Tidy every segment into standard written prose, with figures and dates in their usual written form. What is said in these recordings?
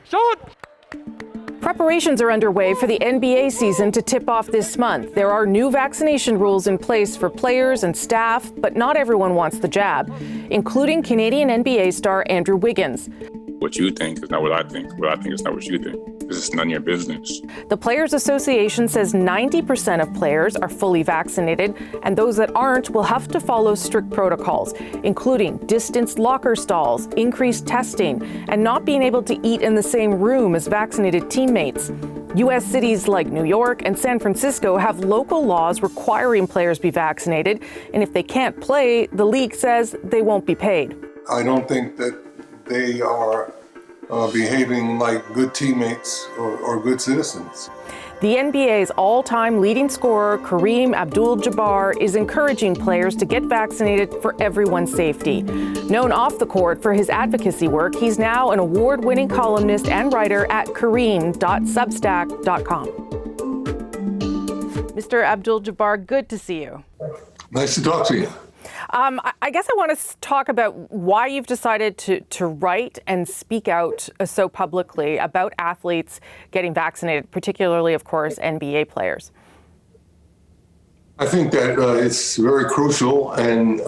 Shoot! Preparations are underway for the NBA season to tip off this month. There are new vaccination rules in place for players and staff, but not everyone wants the jab, including Canadian NBA star Andrew Wiggins. What you think is not what I think. What I think is not what you think. This is none of your business. The Players Association says 90% of players are fully vaccinated, and those that aren't will have to follow strict protocols, including distanced locker stalls, increased testing, and not being able to eat in the same room as vaccinated teammates. U.S. cities like New York and San Francisco have local laws requiring players be vaccinated, and if they can't play, the league says they won't be paid. I don't think that they are behaving like good teammates or good citizens. The NBA's all-time leading scorer, Kareem Abdul-Jabbar, is encouraging players to get vaccinated for everyone's safety. Known off the court for his advocacy work, he's now an award-winning columnist and writer at kareem.substack.com. Mr. Abdul-Jabbar, good to see you. Nice to talk to you. I guess I want to talk about why you've decided to write and speak out so publicly about athletes getting vaccinated, particularly, of course, NBA players. I think that it's very crucial and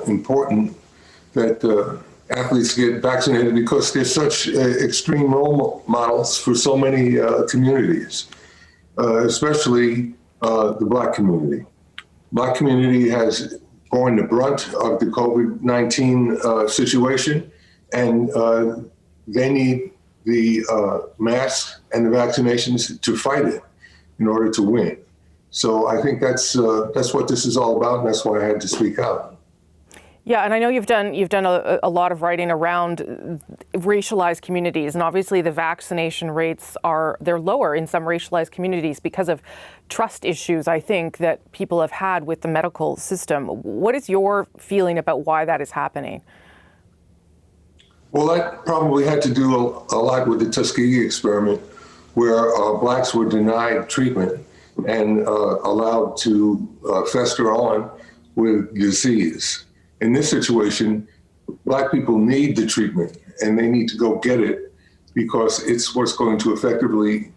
important that athletes get vaccinated because they're such extreme role models for so many communities, especially the Black community. Black community has borne the brunt of the COVID-19 situation, and they need the masks and the vaccinations to fight it in order to win. So I think that's what this is all about, and that's why I had to speak out. Yeah, and I know you've done a lot of writing around racialized communities, and obviously the vaccination rates they're lower in some racialized communities because of trust issues, I think, that people have had with the medical system. What is your feeling about why that is happening? Well, that probably had to do a lot with the Tuskegee experiment, where Blacks were denied treatment and allowed to fester on with disease. In this situation, Black people need the treatment and they need to go get it because it's what's going to effectively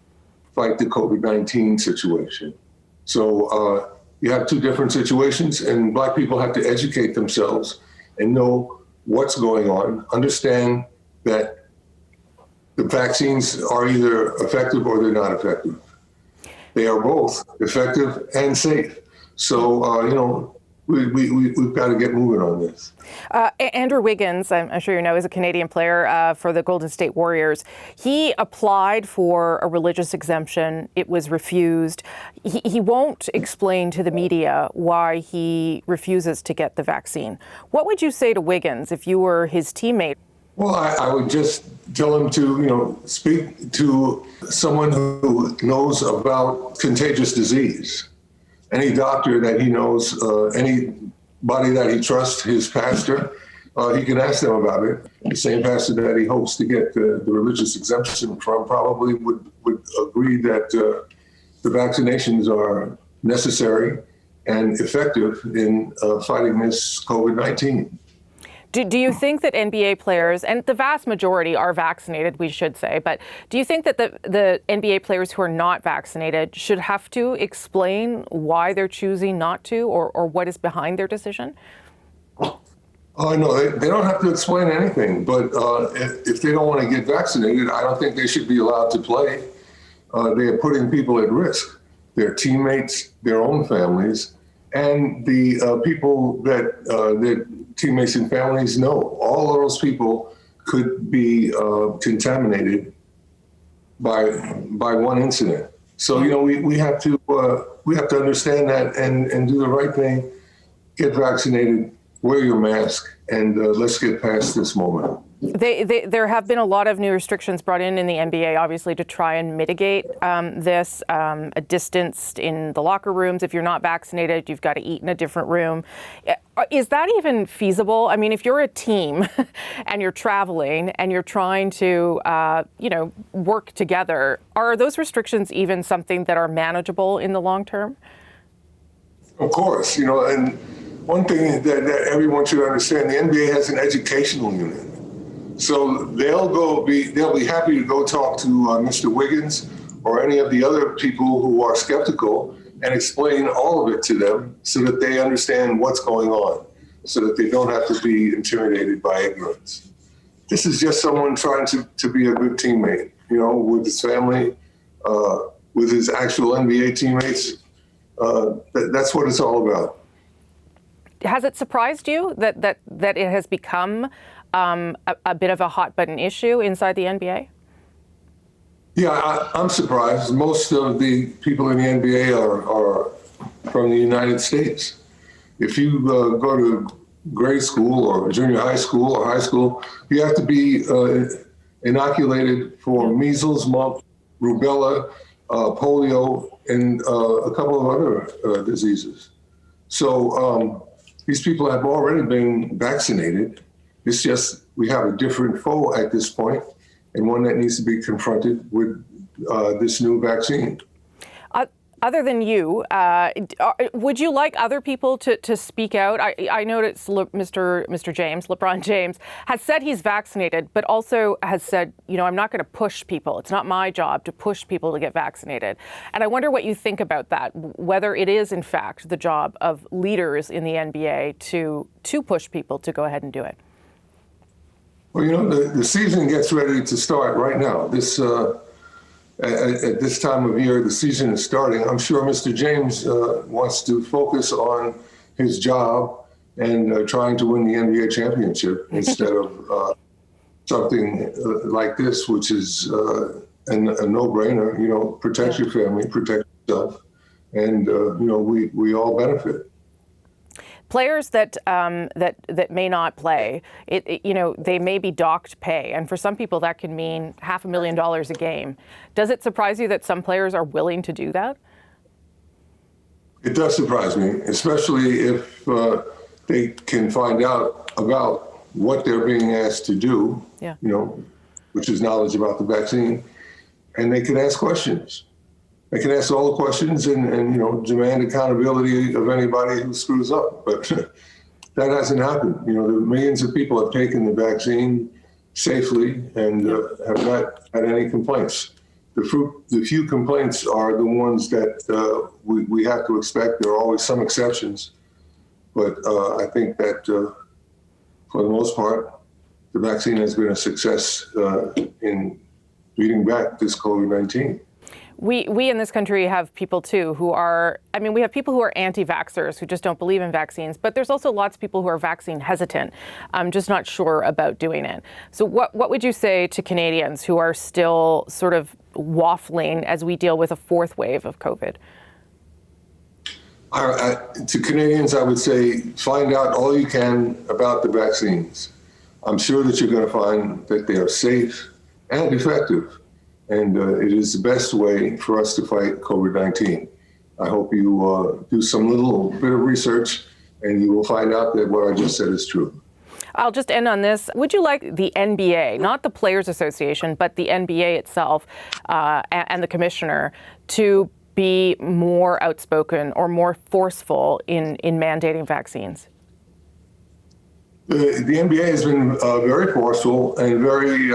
fight the COVID-19 situation. So you have two different situations, and Black people have to educate themselves and know what's going on, understand that the vaccines are either effective or they're not effective. They are both effective and safe. So, we've got to get moving on this. Andrew Wiggins, I'm sure you know, is a Canadian player for the Golden State Warriors. He applied for a religious exemption. It was refused. He won't explain to the media why he refuses to get the vaccine. What would you say to Wiggins if you were his teammate? Well, I would just tell him to, speak to someone who knows about contagious disease. Any doctor that he knows, anybody that he trusts, his pastor, he can ask them about it. The same pastor that he hopes to get the religious exemption from probably would agree that the vaccinations are necessary and effective in fighting this COVID-19. Do you think that NBA players, and the vast majority are vaccinated, we should say, but do you think that the NBA players who are not vaccinated should have to explain why they're choosing not to, or what is behind their decision? No, they don't have to explain anything, but if they don't want to get vaccinated, I don't think they should be allowed to play. They are putting people at risk, their teammates, their own families, and the people that their teammates and families know. All of those people could be contaminated by one incident. So we have to understand that and do the right thing. Get vaccinated, wear your mask, and let's get past this moment. There have been a lot of new restrictions brought in the NBA, obviously, to try and mitigate this. A distance in the locker rooms. If you're not vaccinated, you've got to eat in a different room. Is that even feasible? I mean, if you're a team and you're traveling and you're trying to, work together, are those restrictions even something that are manageable in the long term? Of course, and one thing that everyone should understand, the NBA has an educational unit. So they'll be happy to go talk to Mr. Wiggins or any of the other people who are skeptical and explain all of it to them so that they understand what's going on, so that they don't have to be intimidated by ignorance. This is just someone trying to be a good teammate, with his family, with his actual NBA teammates. That's what it's all about. Has it surprised you that it has become a bit of a hot button issue inside the NBA? Yeah, I'm surprised. Most of the people in the NBA are from the United States. If you go to grade school or junior high school or high school, you have to be inoculated for measles, mumps, rubella, polio, and a couple of other diseases. So these people have already been vaccinated. It's just we have a different foe at this point, and one that needs to be confronted with this new vaccine. Other than you, would you like other people to speak out? I noticed Mr. James, LeBron James, has said he's vaccinated, but also has said, I'm not going to push people. It's not my job to push people to get vaccinated. And I wonder what you think about that, whether it is, in fact, the job of leaders in the NBA to push people to go ahead and do it. Well, the season gets ready to start right now. At this time of year, the season is starting. I'm sure Mr. James wants to focus on his job and trying to win the NBA championship instead of something like this, which is a no-brainer. Protect your family, protect yourself, and we all benefit. Players that may not play, they may be docked pay, and for some people that can mean $500,000 a game. Does it surprise you that some players are willing to do that? It does surprise me, especially if they can find out about what they're being asked to do. Yeah. Which is knowledge about the vaccine, and they can ask questions. They can ask all the questions and demand accountability of anybody who screws up. But that hasn't happened. The millions of people have taken the vaccine safely and have not had any complaints. The few complaints are the ones that we have to expect. There are always some exceptions. But I think that for the most part, the vaccine has been a success in beating back this COVID-19. We in this country have people too who are, we have people who are anti-vaxxers who just don't believe in vaccines, but there's also lots of people who are vaccine hesitant, just not sure about doing it. So what would you say to Canadians who are still sort of waffling as we deal with a fourth wave of COVID? To Canadians, I would say find out all you can about the vaccines. I'm sure that you're going to find that they are safe and effective. And it is the best way for us to fight COVID-19. I hope you do some little bit of research and you will find out that what I just said is true. I'll just end on this. Would you like the NBA, not the Players Association, but the NBA itself and the commissioner to be more outspoken or more forceful in mandating vaccines? The NBA has been very forceful and very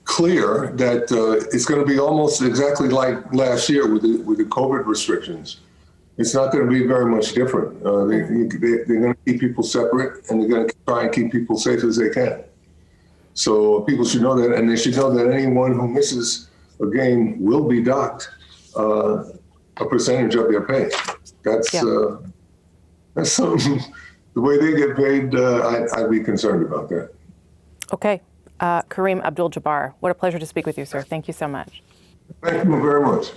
clear that it's going to be almost exactly like last year with the COVID restrictions. It's not going to be very much different. They're going to keep people separate, and they're going to try and keep people safe as they can. So people should know that, and they should know that anyone who misses a game will be docked a percentage of their pay. That's something. The way they get paid, I'd be concerned about that. Okay. Kareem Abdul-Jabbar, what a pleasure to speak with you, sir. Thank you so much. Thank you very much.